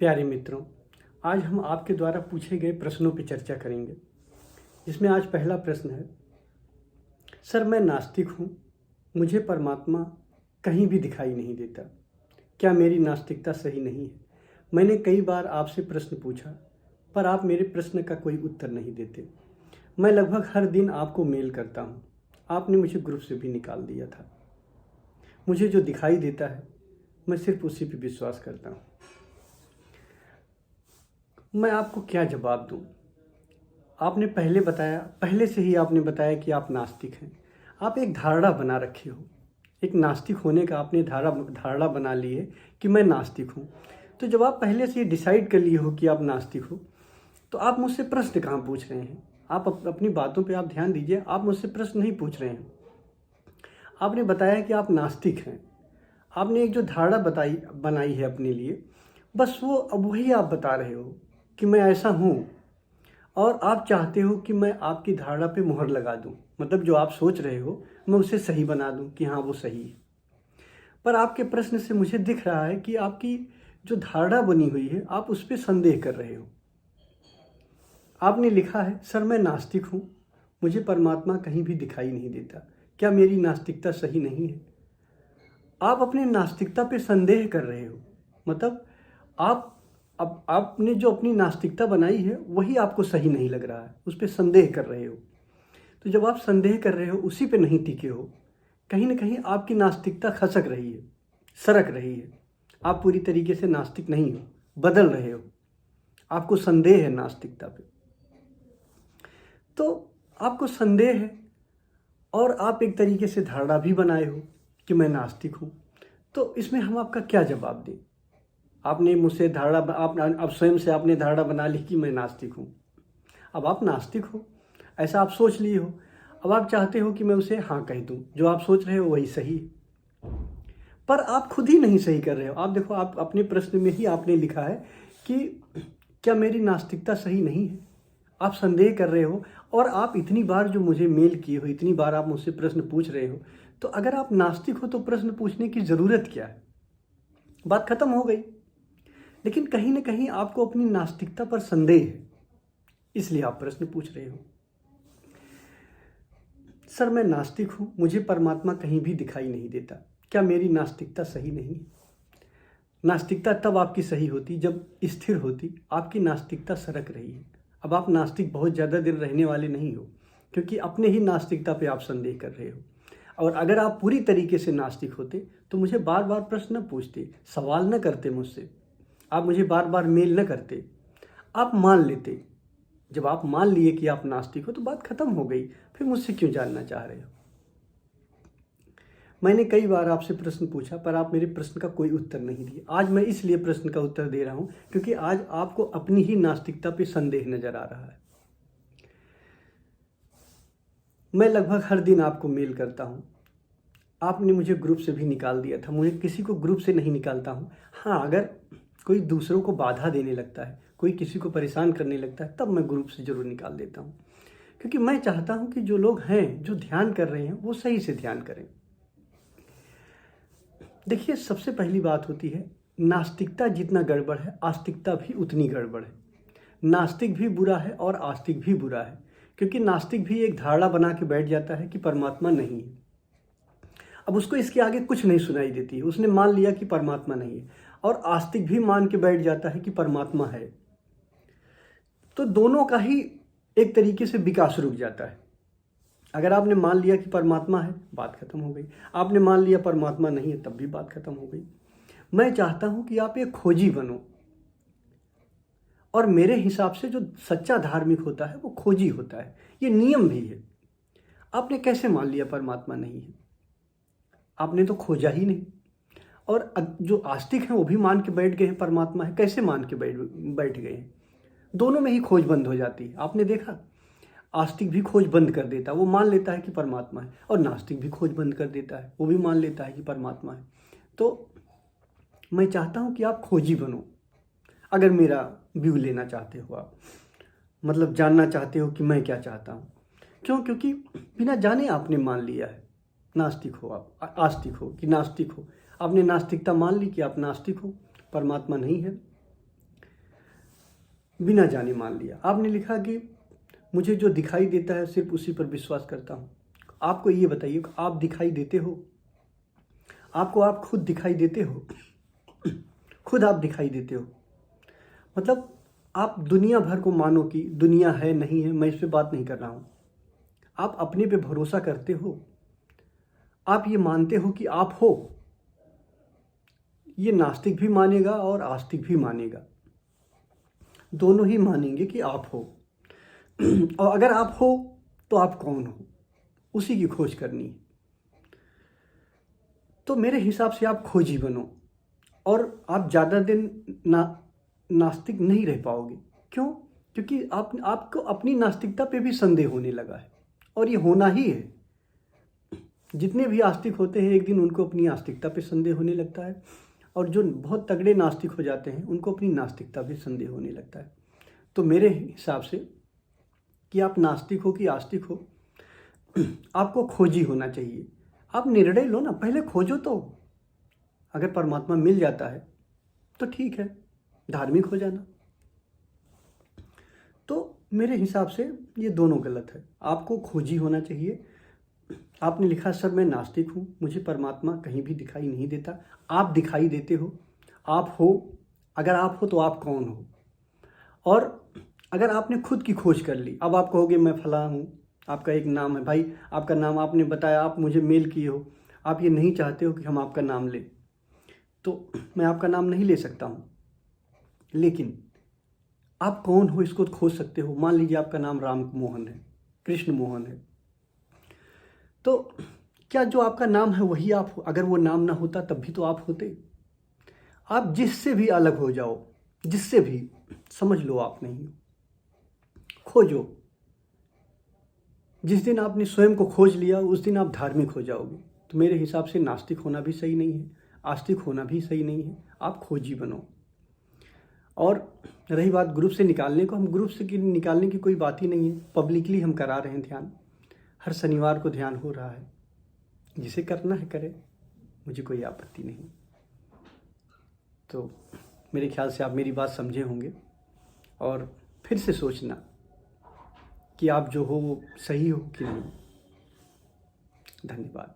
प्यारे मित्रों, आज हम आपके द्वारा पूछे गए प्रश्नों पर चर्चा करेंगे। जिसमें आज पहला प्रश्न है, सर मैं नास्तिक हूँ, मुझे परमात्मा कहीं भी दिखाई नहीं देता, क्या मेरी नास्तिकता सही नहीं है? मैंने कई बार आपसे प्रश्न पूछा पर आप मेरे प्रश्न का कोई उत्तर नहीं देते। मैं लगभग हर दिन आपको मेल करता हूँ, आपने मुझे ग्रुप से भी निकाल दिया था। मुझे जो दिखाई देता है मैं सिर्फ उसी पे विश्वास करता हूँ। मैं आपको क्या जवाब दूँ? आपने पहले से ही आपने बताया कि आप नास्तिक हैं। आप एक धारणा बना रखे हो, एक नास्तिक होने का आपने धारणा बना ली है कि मैं नास्तिक हूँ। तो जब आप पहले से ये डिसाइड कर लिए हो कि आप नास्तिक हो, तो आप मुझसे प्रश्न कहाँ पूछ रहे हैं? आप अपनी बातों पे आप ध्यान दीजिए। आप मुझसे प्रश्न नहीं पूछ रहे हैं। आपने बताया कि आप नास्तिक हैं, आपने एक जो धारणा बनाई है अपने लिए, बस अब वही आप बता रहे हो कि मैं ऐसा हूँ, और आप चाहते हो कि मैं आपकी धारणा पे मुहर लगा दूं। मतलब जो आप सोच रहे हो मैं उसे सही बना दूं कि हाँ वो सही है। पर आपके प्रश्न से मुझे दिख रहा है कि आपकी जो धारणा बनी हुई है आप उस पर संदेह कर रहे हो। आपने लिखा है, सर मैं नास्तिक हूँ, मुझे परमात्मा कहीं भी दिखाई नहीं देता, क्या मेरी नास्तिकता सही नहीं है? आप अपनी नास्तिकता पे संदेह कर रहे हो। मतलब अब आपने जो अपनी नास्तिकता बनाई है वही आपको सही नहीं लग रहा है, उस पर संदेह कर रहे हो। तो जब आप संदेह कर रहे हो, उसी पे नहीं टिके हो, कहीं ना कहीं आपकी नास्तिकता खसक रही है, सरक रही है। आप पूरी तरीके से नास्तिक नहीं हो, बदल रहे हो। आपको संदेह है नास्तिकता पे, तो आपको संदेह है और आप एक तरीके से धारणा भी बनाए हो कि मैं नास्तिक हूँ। तो इसमें हम आपका क्या जवाब दें? आपने मुझसे आप स्वयं से आपने धारणा बना ली कि मैं नास्तिक हूँ। अब आप नास्तिक हो, ऐसा आप सोच लिए हो। अब आप चाहते हो कि मैं उसे हाँ कह दूँ, जो आप सोच रहे हो वही सही है। पर आप खुद ही नहीं सही कर रहे हो। आप देखो, आप अपने प्रश्न में ही आपने लिखा है कि क्या मेरी नास्तिकता सही नहीं है? आप संदेह कर रहे हो, और आप इतनी बार जो मुझे मेल किए हो, इतनी बार आप मुझसे प्रश्न पूछ रहे हो, तो अगर आप नास्तिक हो तो प्रश्न पूछने की ज़रूरत क्या है? बात खत्म हो गई। लेकिन कहीं ना कहीं आपको अपनी नास्तिकता पर संदेह है, इसलिए आप प्रश्न पूछ रहे हो। सर मैं नास्तिक हूं, मुझे परमात्मा कहीं भी दिखाई नहीं देता, क्या मेरी नास्तिकता सही नहीं है? नास्तिकता तब आपकी सही होती जब स्थिर होती। आपकी नास्तिकता सरक रही है। अब आप नास्तिक बहुत ज़्यादा दिन रहने वाले नहीं हो, क्योंकि अपने ही नास्तिकता पे आप संदेह कर रहे हो। और अगर आप पूरी तरीके से नास्तिक होते तो मुझे बार बार प्रश्न न पूछते, सवाल न करते मुझसे, आप मुझे बार बार मेल न करते, आप मान लेते। जब आप मान लिए कि आप नास्तिक हो तो बात खत्म हो गई। फिर मुझसे क्यों जानना चाह रहे हो? मैंने कई बार आपसे प्रश्न पूछा पर आप मेरे प्रश्न का कोई उत्तर नहीं दिए। आज मैं इसलिए प्रश्न का उत्तर दे रहा हूं क्योंकि आज आपको अपनी ही नास्तिकता पे संदेह नजर आ रहा है। मैं लगभग हर दिन आपको मेल करता हूं, आपने मुझे ग्रुप से भी निकाल दिया था। मुझे किसी को ग्रुप से नहीं निकालता हूं। हाँ, अगर कोई दूसरों को बाधा देने लगता है, कोई किसी को परेशान करने लगता है, तब मैं ग्रुप से जरूर निकाल देता हूँ। क्योंकि मैं चाहता हूँ कि जो लोग हैं, जो ध्यान कर रहे हैं, वो सही से ध्यान करें। देखिए, सबसे पहली बात होती है, नास्तिकता जितना गड़बड़ है आस्तिकता भी उतनी गड़बड़ है। नास्तिक भी बुरा है और आस्तिक भी बुरा है, क्योंकि नास्तिक भी एक धारणा बना के बैठ जाता है कि परमात्मा नहीं है। अब उसको इसके आगे कुछ नहीं सुनाई देती है, उसने मान लिया कि परमात्मा नहीं है। और आस्तिक भी मान के बैठ जाता है कि परमात्मा है। तो दोनों का ही एक तरीके से विकास रुक जाता है। अगर आपने मान लिया कि परमात्मा है, बात खत्म हो गई। आपने मान लिया परमात्मा नहीं है, तब भी बात खत्म हो गई। मैं चाहता हूं कि आप एक खोजी बनो, और मेरे हिसाब से जो सच्चा धार्मिक होता है वो खोजी होता है। ये नियम भी है। आपने कैसे मान लिया परमात्मा नहीं है? आपने तो खोजा ही नहीं। और जो आस्तिक हैं वो भी मान के बैठ गए हैं परमात्मा है। कैसे मान के बैठ गए हैं? दोनों में ही खोज बंद हो जाती है। आपने देखा, आस्तिक भी खोज बंद कर देता है, वो मान लेता है कि परमात्मा है, और नास्तिक भी खोज बंद कर देता है, वो भी मान लेता है कि परमात्मा है। तो मैं चाहता हूं कि आप खोजी बनो। अगर मेरा व्यू लेना चाहते हो, आप मतलब जानना चाहते हो कि मैं क्या चाहता हूं। क्यों? क्योंकि बिना जाने आपने मान लिया है। नास्तिक हो आप, आस्तिक हो कि नास्तिक हो, आपने नास्तिकता मान ली कि आप नास्तिक हो, परमात्मा नहीं है। बिना जाने मान लिया। आपने लिखा कि मुझे जो दिखाई देता है सिर्फ उसी पर विश्वास करता हूँ। आपको ये बताइए कि आप दिखाई देते हो? आपको आप खुद दिखाई देते हो? खुद आप दिखाई देते हो? मतलब आप दुनिया भर को मानो कि दुनिया है नहीं है, मैं इस पे बात नहीं कर रहा हूँ। आप अपने पे भरोसा करते हो? आप ये मानते हो कि आप हो? ये नास्तिक भी मानेगा और आस्तिक भी मानेगा, दोनों ही मानेंगे कि आप हो। और अगर आप हो तो आप कौन हो, उसी की खोज करनी है। तो मेरे हिसाब से आप खोजी बनो, और आप ज़्यादा दिन नास्तिक नहीं रह पाओगे। क्यों? क्योंकि आपको अपनी नास्तिकता पे भी संदेह होने लगा है, और ये होना ही है। जितने भी आस्तिक होते हैं एक दिन उनको अपनी आस्तिकता पे संदेह होने लगता है, और जो बहुत तगड़े नास्तिक हो जाते हैं उनको अपनी नास्तिकता पे संदेह होने लगता है। तो मेरे हिसाब से कि आप नास्तिक हो कि आस्तिक हो, आपको खोजी होना चाहिए। आप निर्णय लो ना, पहले खोजो तो। अगर परमात्मा मिल जाता है तो ठीक है, धार्मिक हो जाना। तो मेरे हिसाब से ये दोनों गलत है। आपको खोजी होना चाहिए। आपने लिखा सर मैं नास्तिक हूँ, मुझे परमात्मा कहीं भी दिखाई नहीं देता। आप दिखाई देते हो, आप हो। अगर आप हो तो आप कौन हो? और अगर आपने खुद की खोज कर ली, अब आप कहोगे मैं फलां हूँ, आपका एक नाम है भाई, आपका नाम आपने बताया, आप मुझे मेल किए हो, आप ये नहीं चाहते हो कि हम आपका नाम लें, तो मैं आपका नाम नहीं ले सकता हूँ। लेकिन आप कौन हो इसको खोज सकते हो। मान लीजिए आपका नाम राम मोहन है, कृष्ण मोहन है, तो क्या जो आपका नाम है वही आप हो? अगर वो नाम ना होता तब भी तो आप होते। आप जिससे भी अलग हो जाओ, जिससे भी, समझ लो आप नहीं हो। खोजो। जिस दिन आपने स्वयं को खोज लिया उस दिन आप धार्मिक हो जाओगे। तो मेरे हिसाब से नास्तिक होना भी सही नहीं है, आस्तिक होना भी सही नहीं है। आप खोजी बनो। और रही बात ग्रुप से निकालने को, हम ग्रुप से निकालने की कोई बात ही नहीं है। पब्लिकली हम करा रहे हैं ध्यान, हर शनिवार को ध्यान हो रहा है। जिसे करना है करे, मुझे कोई आपत्ति नहीं। तो मेरे ख्याल से आप मेरी बात समझे होंगे, और फिर से सोचना कि आप जो हो वो सही हो कि नहीं। धन्यवाद।